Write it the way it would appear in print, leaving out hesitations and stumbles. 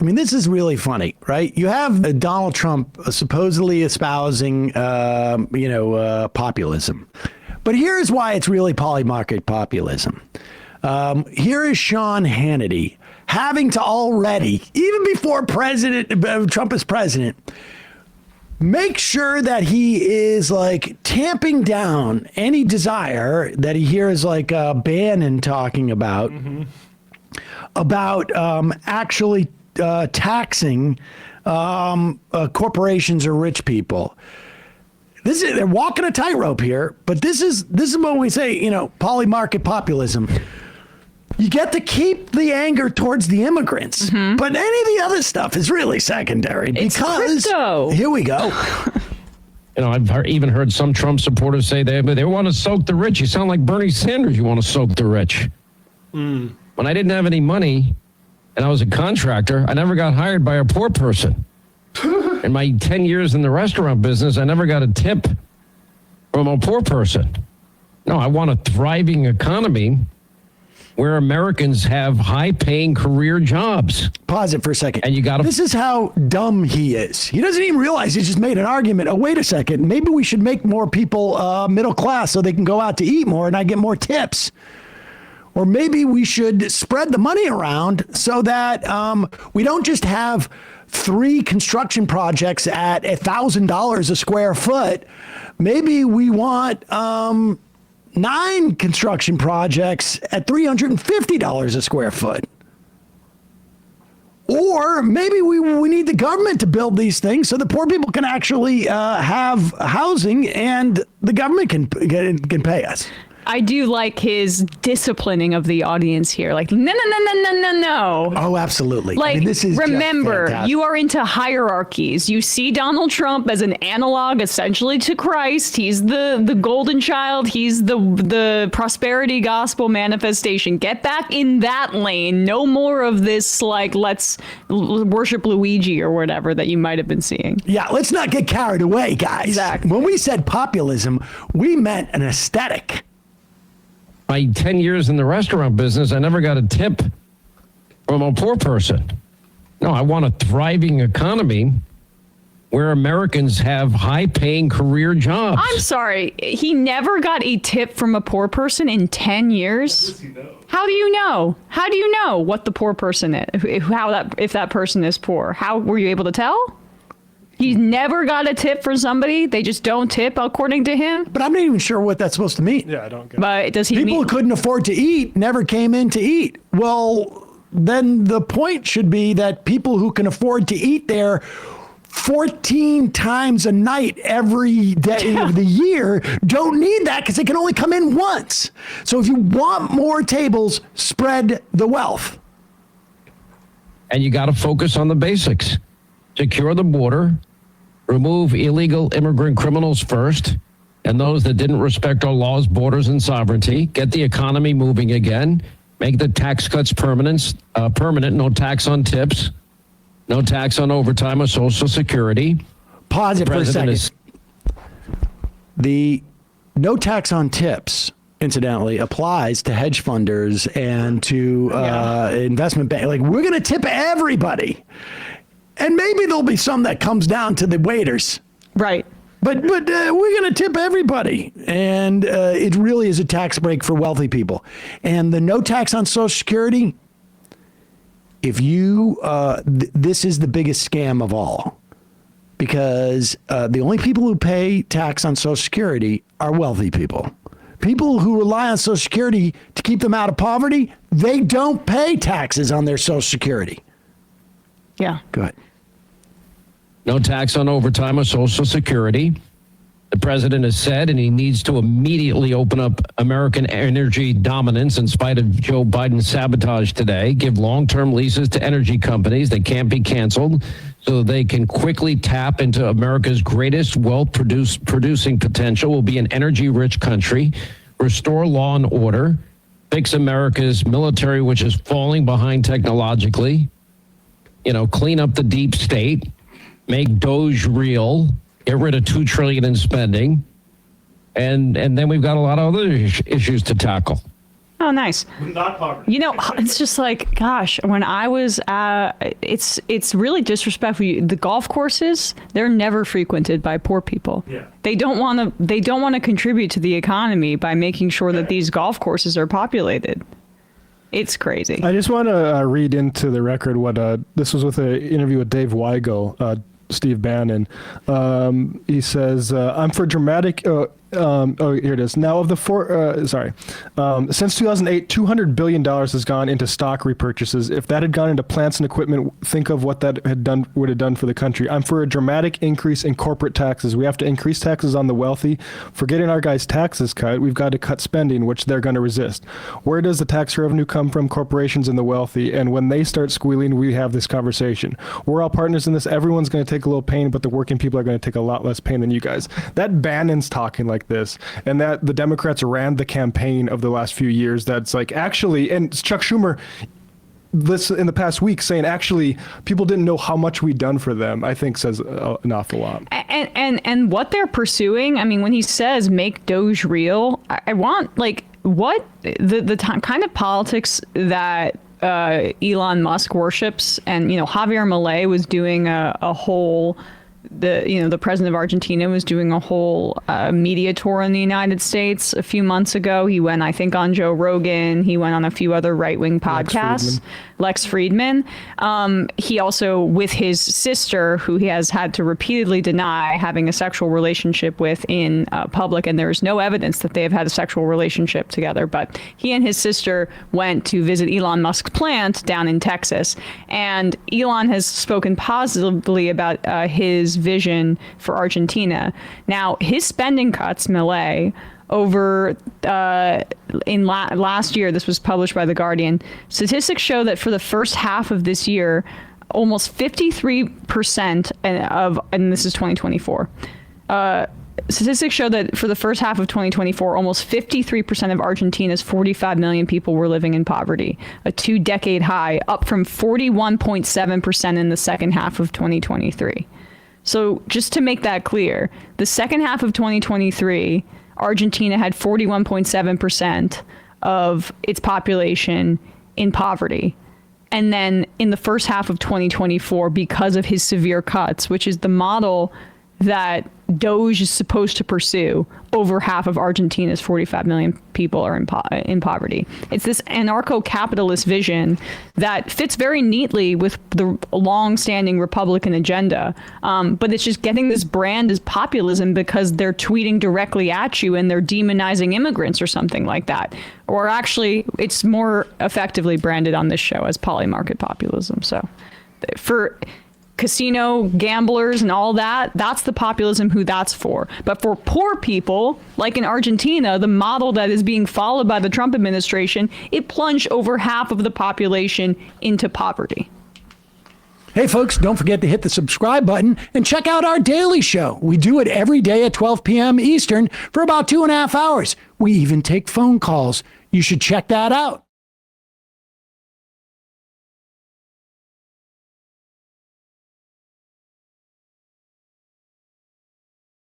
I mean, this is really funny, right? You have Donald Trump supposedly espousing, populism. But here's why it's really poly-market populism. Here is Sean Hannity having to already, even before Trump is president, make sure that he is like tamping down any desire that he hears like Bannon talking about, actually taxing corporations or rich people. They're walking a tightrope here, but this is when we say, poly-market populism. You get to keep the anger towards the immigrants, but any of the other stuff is really secondary. It's because crypto. Here we go. I've even heard some Trump supporters say they want to soak the rich. You sound like Bernie Sanders. You want to soak the rich. When I didn't have any money and I was a contractor, I never got hired by a poor person. In my 10 years in the restaurant business, I never got a tip from a poor person. No, I want a thriving economy where Americans have high-paying career jobs. Pause it for a second. And you got to... This is how dumb he is. He doesn't even realize he just made an argument. Oh, wait a second. Maybe we should make more people middle class so they can go out to eat more and I get more tips. Or maybe we should spread the money around so that we don't just have 3 construction projects at $1,000 a square foot. Maybe we want 9 construction projects at $350 a square foot. Or maybe we need the government to build these things so the poor people can actually have housing and the government can pay us. I do like his disciplining of the audience here. Like, no. Oh, absolutely. Like, I mean, this is remember, you are into hierarchies. You see Donald Trump as an analog essentially to Christ. He's the golden child. He's the prosperity gospel manifestation. Get back in that lane. No more of this, like, let's worship Luigi or whatever that you might have been seeing. Yeah, let's not get carried away, guys. Exactly. When we said populism, we meant an aesthetic. My 10 years in the restaurant business, I never got a tip from a poor person. No, I want a thriving economy where Americans have high-paying career jobs. I'm sorry. He never got a tip from a poor person in 10 years? How do you know? How do you know what the poor person is? If that person is poor? How were you able to tell? He's never got a tip for somebody. They just don't tip, according to him. But I'm not even sure what that's supposed to mean. Yeah, I don't get it. But does he People who couldn't afford to eat never came in to eat. Well, then the point should be that people who can afford to eat there 14 times a night every day of the year don't need that because they can only come in once. So if you want more tables, spread the wealth. And you got to focus on the basics. Secure the border. Remove illegal immigrant criminals first, and those that didn't respect our laws, borders, and sovereignty. Get the economy moving again. Make the tax cuts permanent. No tax on tips. No tax on overtime or Social Security. Pause it for a second. The no tax on tips, incidentally, applies to hedge funders and to investment bank. Like, we're going to tip everybody. And maybe there'll be some that comes down to the waiters. Right. But we're going to tip everybody. And it really is a tax break for wealthy people. And the no tax on Social Security, if you, this is the biggest scam of all. Because the only people who pay tax on Social Security are wealthy people. People who rely on Social Security to keep them out of poverty, they don't pay taxes on their Social Security. Yeah. Go ahead. No tax on overtime or Social Security. The president has said, and he needs to immediately open up American energy dominance in spite of Joe Biden's sabotage today. Give long-term leases to energy companies that can't be canceled so they can quickly tap into America's greatest wealth producing potential. Will be an energy-rich country. Restore law and order. Fix America's military, which is falling behind technologically. Clean up the deep state. Make Doge real, get rid of $2 trillion in spending, and then we've got a lot of other issues to tackle. Oh, nice. Not poverty. You know, it's just like, gosh, when I was, it's really disrespectful. The golf courses, they're never frequented by poor people. Yeah. They don't want to contribute to the economy by making sure that these golf courses are populated. It's crazy. I just want to read into the record what this was with an interview with Dave Weigel, Steve Bannon. He says, I'm for dramatic. Here it is. Now, of the since 2008, $200 billion has gone into stock repurchases. If that had gone into plants and equipment, think of what that would have done for the country. I'm for a dramatic increase in corporate taxes. We have to increase taxes on the wealthy. For getting our guys' taxes cut, we've got to cut spending, which they're going to resist. Where does the tax revenue come from? Corporations and the wealthy. And when they start squealing, we have this conversation. We're all partners in this. Everyone's going to take a little pain, but the working people are going to take a lot less pain than you guys. That Bannon's talking like this, and that the Democrats ran the campaign of the last few years. That's like, actually, and Chuck Schumer this in the past week saying, actually, people didn't know how much we'd done for them, I think says an awful lot. And what they're pursuing, I mean, when he says make Doge real, I want, like, what the kind of politics that Elon Musk worships. And, you know, Javier Milei was doing a whole, the president of Argentina was doing a whole media tour in the United States a few months ago. He went, I think, on Joe Rogan. He went on a few other right-wing podcasts. Lex Friedman. He also, with his sister, who he has had to repeatedly deny having a sexual relationship with in public, and there is no evidence that they have had a sexual relationship together, but he and his sister went to visit Elon Musk's plant down in Texas, and Elon has spoken positively about his vision for Argentina. Now, his spending cuts, Milei, over last year, this was published by The Guardian, statistics show that for the first half of this year, almost 53% and this is 2024, statistics show that for the first half of 2024, almost 53% of Argentina's 45 million people were living in poverty, a 2-decade high, up from 41.7% in the second half of 2023. So just to make that clear, the second half of 2023, Argentina had 41.7% of its population in poverty. And then in the first half of 2024, because of his severe cuts, which is the model that Doge is supposed to pursue, over half of Argentina's 45 million people are in poverty. It's this anarcho-capitalist vision that fits very neatly with the long-standing Republican agenda, but it's just getting this brand as populism because they're tweeting directly at you and they're demonizing immigrants or something like that. Or actually, it's more effectively branded on this show as poly-market populism. So for casino gamblers and all that, that's the populism who that's for. But for poor people, like in Argentina, the model that is being followed by the Trump administration, it plunged over half of the population into poverty. Hey, folks, don't forget to hit the subscribe button and check out our daily show. We do it every day at 12 p.m. Eastern for about 2.5 hours. We even take phone calls. You should check that out.